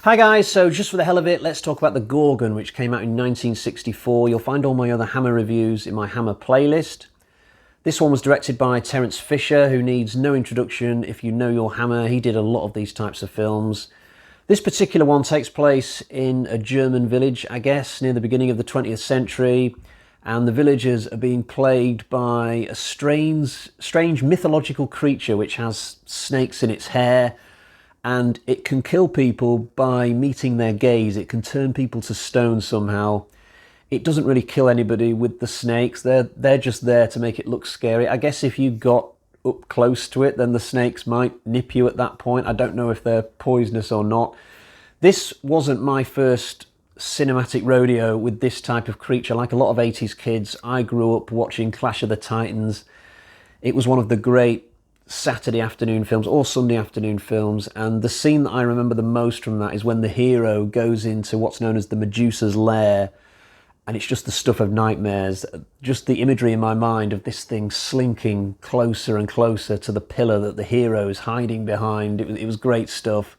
Hi guys, so just for the hell of it, let's talk about the Gorgon, which came out in 1964. You'll find all my other Hammer reviews in my Hammer playlist. This one was directed by Terence Fisher, who needs no introduction if you know your Hammer. He did a lot of these types of films. This particular one takes place in a German village, I guess, near the beginning of the 20th century, and the villagers are being plagued by a strange mythological creature which has snakes in its hair, and it can kill people by meeting their gaze. It can turn people to stone somehow. It doesn't really kill anybody with the snakes. They're just there to make it look scary. I guess if you got up close to it, then the snakes might nip you at that point. I don't know if they're poisonous or not. This wasn't my first cinematic rodeo with this type of creature. Like a lot of 80s kids, I grew up watching Clash of the Titans. It was one of the great Saturday afternoon films or Sunday afternoon films, and the scene that I remember the most from that is when the hero goes into what's known as the Medusa's lair, and it's just the stuff of nightmares. Just the imagery in my mind of this thing slinking closer and closer to the pillar that the hero is hiding behind. It was great stuff.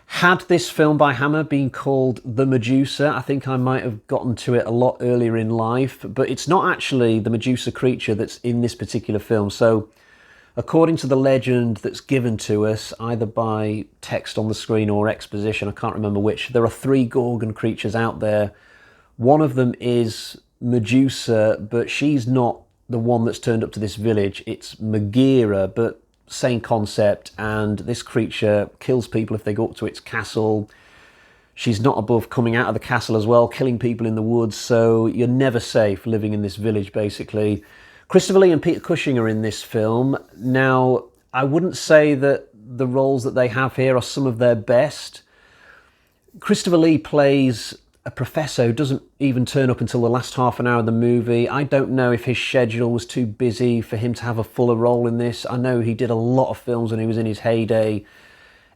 Had this film by Hammer been called The Medusa, I think I might have gotten to it a lot earlier in life, but it's not actually the Medusa creature that's in this particular film. So according to the legend that's given to us, either by text on the screen or exposition, I can't remember which, there are 3 Gorgon creatures out there. One of them is Medusa, but she's not the one that's turned up to this village. It's Megaera, but same concept, and this creature kills people if they go up to its castle. She's not above coming out of the castle as well, killing people in the woods, so you're never safe living in this village, basically. Christopher Lee and Peter Cushing are in this film. Now, I wouldn't say that the roles that they have here are some of their best. Christopher Lee plays a professor who doesn't even turn up until the last half an hour of the movie. I don't know if his schedule was too busy for him to have a fuller role in this. I know he did a lot of films when he was in his heyday.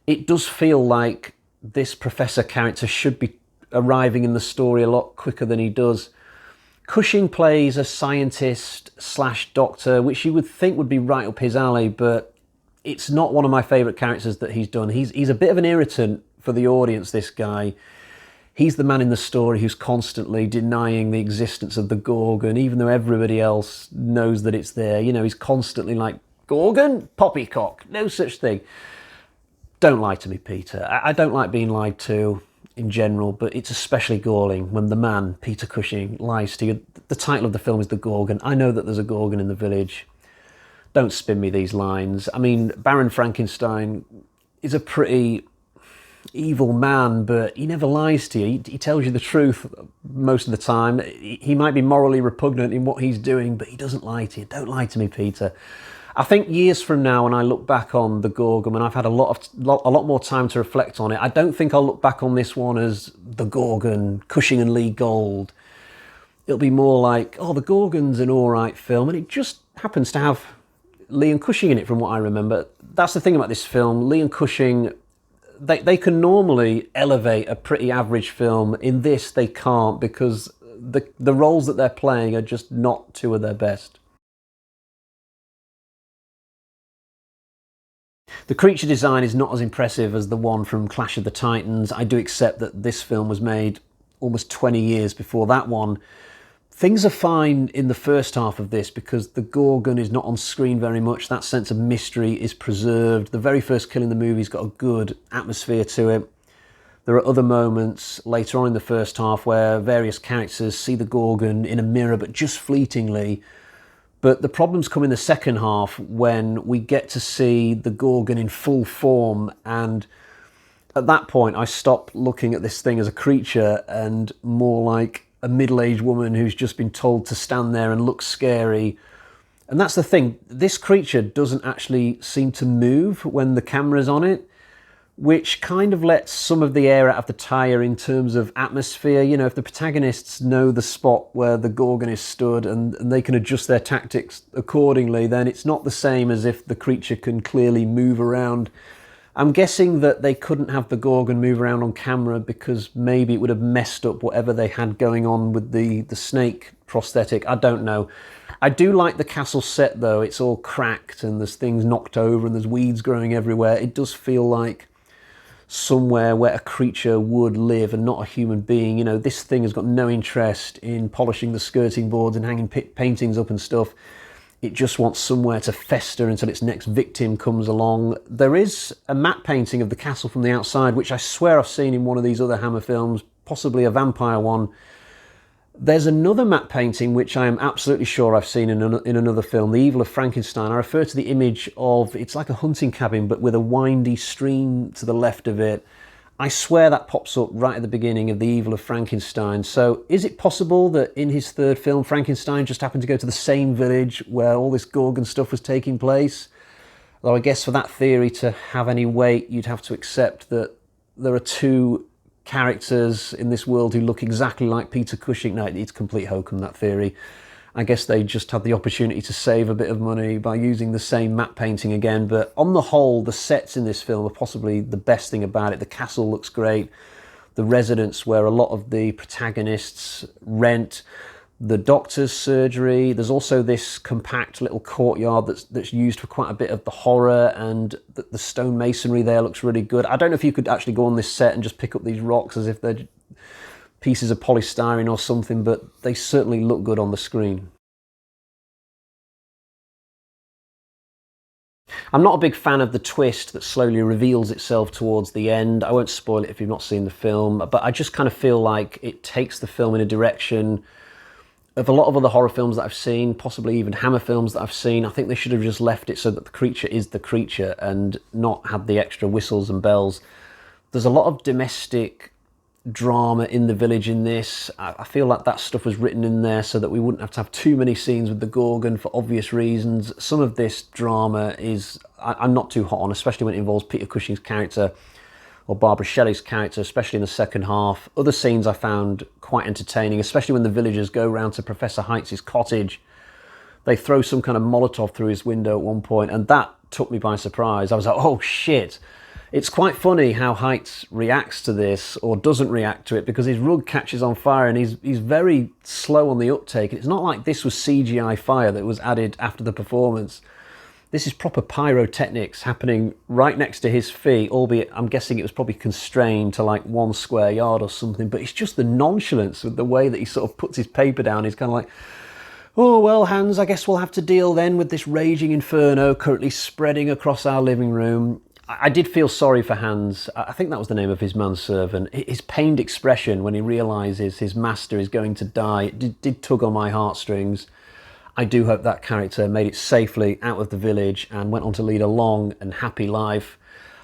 It does feel like this professor character should be arriving in the story a lot quicker than he does. Cushing plays a scientist/doctor, which you would think would be right up his alley, but it's not one of my favourite characters that he's done. He's a bit of an irritant for the audience, this guy. He's the man in the story who's constantly denying the existence of the Gorgon, even though everybody else knows that it's there. You know, he's constantly like, Gorgon? Poppycock. No such thing. Don't lie to me, Peter. I don't like being lied to in general, but it's especially galling when the man, Peter Cushing, lies to you. The title of the film is The Gorgon. I know that there's a Gorgon in the village. Don't spin me these lines. I mean, Baron Frankenstein is a pretty evil man, but he never lies to you. He tells you the truth most of the time. He might be morally repugnant in what he's doing, but he doesn't lie to you. Don't lie to me, Peter. I think years from now, when I look back on the Gorgon, and I've had a lot more time to reflect on it, I don't think I'll look back on this one as the Gorgon, Cushing and Lee Gold. It'll be more like, oh, the Gorgon's an all right film, and it just happens to have Lee and Cushing in it, from what I remember. That's the thing about this film. Lee and Cushing, they can normally elevate a pretty average film. In this, they can't, because the roles that they're playing are just not two of their best. The creature design is not as impressive as the one from Clash of the Titans. I do accept that this film was made almost 20 years before that one. Things are fine in the first half of this because the Gorgon is not on screen very much. That sense of mystery is preserved. The very first kill in the movie's got a good atmosphere to it. There are other moments later on in the first half where various characters see the Gorgon in a mirror, but just fleetingly. But the problems come in the second half when we get to see the Gorgon in full form, and at that point I stopped looking at this thing as a creature and more like a middle-aged woman who's just been told to stand there and look scary. And that's the thing, this creature doesn't actually seem to move when the camera's on it, which kind of lets some of the air out of the tyre in terms of atmosphere. You know, if the protagonists know the spot where the Gorgon is stood and they can adjust their tactics accordingly, then it's not the same as if the creature can clearly move around I'm guessing that they couldn't have the Gorgon move around on camera because maybe it would have messed up whatever they had going on with the snake prosthetic. I don't know. I do like the castle set though. It's all cracked and there's things knocked over and there's weeds growing everywhere. It does feel like somewhere where a creature would live and not a human being. You know, this thing has got no interest in polishing the skirting boards and hanging paintings up and stuff. It just wants somewhere to fester until its next victim comes along. There is a matte painting of the castle from the outside, which I swear I've seen in one of these other Hammer films, possibly a vampire one. There's another matte painting which I am absolutely sure I've seen in another film, The Evil of Frankenstein. I refer to the image of, it's like a hunting cabin but with a windy stream to the left of it. I swear that pops up right at the beginning of The Evil of Frankenstein. So is it possible that in his third film, Frankenstein just happened to go to the same village where all this Gorgon stuff was taking place? Though I guess for that theory to have any weight, you'd have to accept that there are two characters in this world who look exactly like Peter Cushing. No, it's complete hokum, that theory. I guess they just had the opportunity to save a bit of money by using the same matte painting again. But on the whole, the sets in this film are possibly the best thing about it. The castle looks great. The residence where a lot of the protagonists rent. The doctor's surgery. There's also this compact little courtyard that's used for quite a bit of the horror, and the stone masonry there looks really good. I don't know if you could actually go on this set and just pick up these rocks as if they're pieces of polystyrene or something, but they certainly look good on the screen. I'm not a big fan of the twist that slowly reveals itself towards the end. I won't spoil it if you've not seen the film, but I just kind of feel like it takes the film in a direction of a lot of other horror films that I've seen, possibly even Hammer films that I've seen. I think they should have just left it so that the creature is the creature and not had the extra whistles and bells. There's a lot of domestic drama in the village in this. I feel like that stuff was written in there so that we wouldn't have to have too many scenes with the Gorgon for obvious reasons. Some of this drama is, I'm not too hot on, especially when it involves Peter Cushing's character or Barbara Shelley's character, especially in the second half. Other scenes I found quite entertaining, especially when the villagers go round to Professor Heights' cottage. They throw some kind of Molotov through his window at one point, and that took me by surprise. I was like, oh shit. It's quite funny how Heights reacts to this, or doesn't react to it, because his rug catches on fire and he's very slow on the uptake. It's not like this was CGI fire that was added after the performance. This is proper pyrotechnics happening right next to his feet, albeit I'm guessing it was probably constrained to like 1 square yard or something, but it's just the nonchalance with the way that he sort of puts his paper down. He's kind of like, oh, well, Hans, I guess we'll have to deal then with this raging inferno currently spreading across our living room. I did feel sorry for Hans. I think that was the name of his manservant. His pained expression when he realises his master is going to die, it did tug on my heartstrings. I do hope that character made it safely out of the village and went on to lead a long and happy life.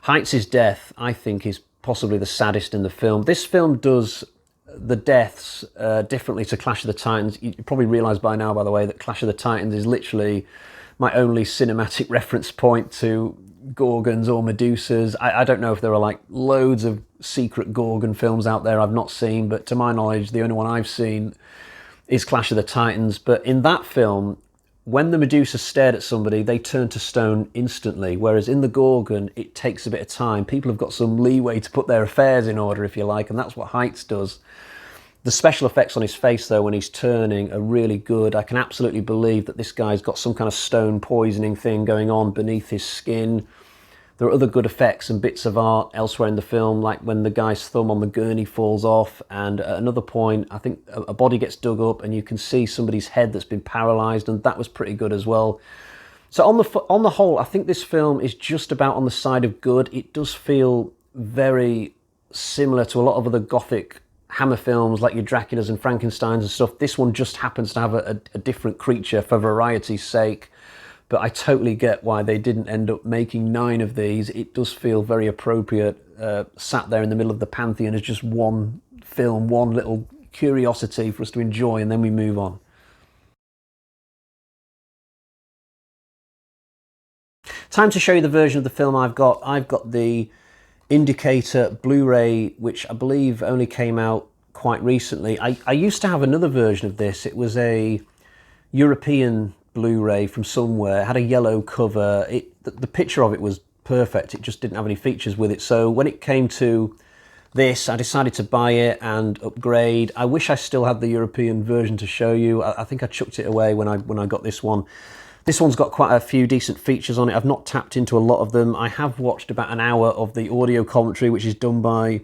Heights' death, I think, is possibly the saddest in the film. This film does the deaths differently to Clash of the Titans. You probably realise by now, by the way, that Clash of the Titans is literally my only cinematic reference point to Gorgons or Medusas. I don't know if there are like loads of secret Gorgon films out there I've not seen, but to my knowledge, the only one I've seen is Clash of the Titans. But in that film, when the Medusa stared at somebody, they turned to stone instantly, whereas in the Gorgon, it takes a bit of time. People have got some leeway to put their affairs in order, if you like, and that's what Heights does. The special effects on his face, though, when he's turning are really good. I can absolutely believe that this guy's got some kind of stone poisoning thing going on beneath his skin. There are other good effects and bits of art elsewhere in the film, like when the guy's thumb on the gurney falls off, and at another point, I think a body gets dug up and you can see somebody's head that's been paralysed, and that was pretty good as well. So on the whole, I think this film is just about on the side of good. It does feel very similar to a lot of other Gothic Hammer films, like your Draculas and Frankensteins and stuff. This one just happens to have a different creature for variety's sake. But I totally get why they didn't end up making 9 of these. It does feel very appropriate, sat there in the middle of the Pantheon as just one film, one little curiosity for us to enjoy, and then we move on. Time to show you the version of the film I've got. I've got the Indicator Blu-ray, which I believe only came out quite recently. I used to have another version of this. It was a European Blu-ray from somewhere. It had a yellow cover. The picture of it was perfect. It just didn't have any features with it. So when it came to this, I decided to buy it and upgrade. I wish I still had the European version to show you. I think I chucked it away when I got this one. This one's got quite a few decent features on it. I've not tapped into a lot of them. I have watched about an hour of the audio commentary, which is done by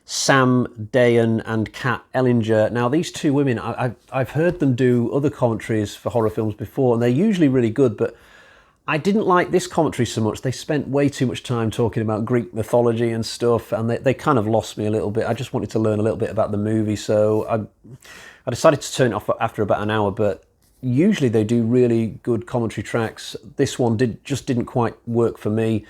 Sam Dayan and Kat Ellinger. Now, these two women, I've heard them do other commentaries for horror films before, and they're usually really good, but I didn't like this commentary so much. They spent way too much time talking about Greek mythology and stuff, and they kind of lost me a little bit. I just wanted to learn a little bit about the movie, so I decided to turn it off after about an hour, but usually they do really good commentary tracks. This one just didn't quite work for me.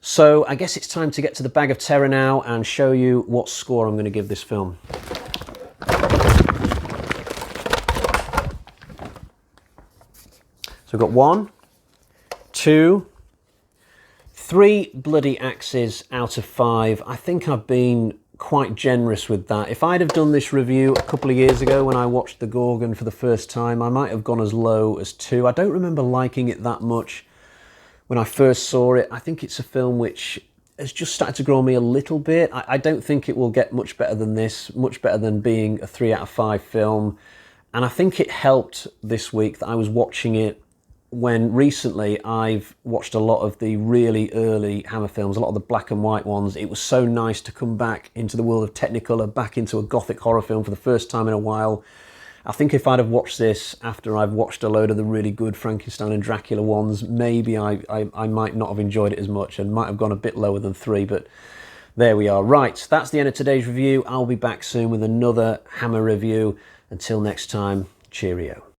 So I guess it's time to get to the bag of terror now and show you what score I'm going to give this film. So I've got 1, 2, 3 bloody axes out of 5. I think I've been quite generous with that. If I'd have done this review a couple of years ago when I watched the Gorgon for the first time, I might have gone as low as 2. I don't remember liking it that much when I first saw it. I think it's a film which has just started to grow on me a little bit. I don't think it will get much better than this, much better than being a 3 out of 5 film. And I think it helped this week that I was watching it when recently I've watched a lot of the really early Hammer films, a lot of the black and white ones. It was so nice to come back into the world of Technicolor, back into a gothic horror film for the first time in a while. I think if I'd have watched this after I've watched a load of the really good Frankenstein and Dracula ones, maybe I might not have enjoyed it as much and might have gone a bit lower than 3, but there we are. Right, that's the end of today's review. I'll be back soon with another Hammer review. Until next time, cheerio.